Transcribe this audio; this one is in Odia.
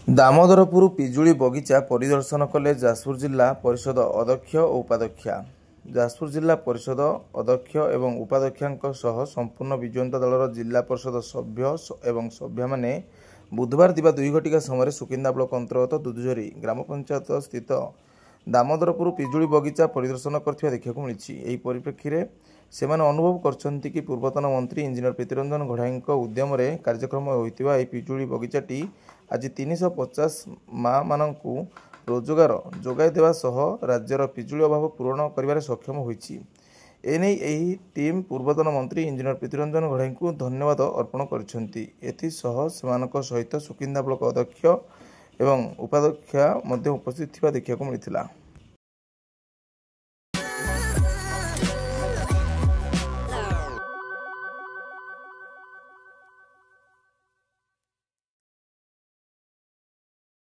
ଦାମୋଦରପୁର ପିଜୁଳି ବଗିଚା ପରିଦର୍ଶନ କଲେ ଯାଜପୁର ଜିଲ୍ଲା ପରିଷଦ ଅଧ୍ୟକ୍ଷ ଓ ଉପାଧ୍ୟକ୍ଷା। ଯାଜପୁର ଜିଲ୍ଲା ପରିଷଦ ଅଧ୍ୟକ୍ଷ ଏବଂ ଉପାଧ୍ୟକ୍ଷଙ୍କ ସହ ସମ୍ପୂର୍ଣ୍ଣ ବିଜୁ ଜନତା ଦଳର ଜିଲ୍ଲା ପରିଷଦ ସଭ୍ୟ ଏବଂ ସଭ୍ୟମାନେ ବୁଧବାର ଦିବା 2 ଘଟିକା ସମୟରେ ସୁକିନ୍ଦା ବ୍ଲକ ଅନ୍ତର୍ଗତ ଦୁଧୁଝରି ଗ୍ରାମ ପଞ୍ଚାୟତ ସ୍ଥିତ ଦାମୋଦରପୁର ପିଜୁଳି ବଗିଚା ପରିଦର୍ଶନ କରିଥିବା ଦେଖିବାକୁ ମିଳିଛି। ଏହି ପରିପ୍ରେକ୍ଷୀରେ ସେମାନେ ଅନୁଭବ କରିଛନ୍ତି କି ପୂର୍ବତନ ମନ୍ତ୍ରୀ ଇଞ୍ଜିନିୟର ପ୍ରୀତିରଞ୍ଜନ ଘଡ଼ାଇଙ୍କ ଉଦ୍ୟମରେ କାର୍ଯ୍ୟକ୍ରମ ହୋଇଥିବା ଏହି ପିଜୁଳି ବଗିଚାଟି ଆଜି 350 ମା'ମାନଙ୍କୁ ରୋଜଗାର ଯୋଗାଇ ଦେବା ସହ ରାଜ୍ୟର ପିଜୁଳି ଅଭାବ ପୂରଣ କରିବାରେ ସକ୍ଷମ ହୋଇଛି। ଏନେଇ ଏହି ଟିମ୍ ପୂର୍ବତନ ମନ୍ତ୍ରୀ ଇଞ୍ଜିନିୟର ପ୍ରୀତିରଞ୍ଜନ ଘଡ଼ାଇଙ୍କୁ ଧନ୍ୟବାଦ ଅର୍ପଣ କରିଛନ୍ତି। ଏଥିସହ ସେମାନଙ୍କ ସହିତ ସୁକିନ୍ଦା ବ୍ଲକ ଅଧ୍ୟକ୍ଷ ଏବଂ ଉପାଧ୍ୟକ୍ଷା ମଧ୍ୟ ଉପସ୍ଥିତ ଥିବା ଦେଖିବାକୁ ମିଳିଥିଲା।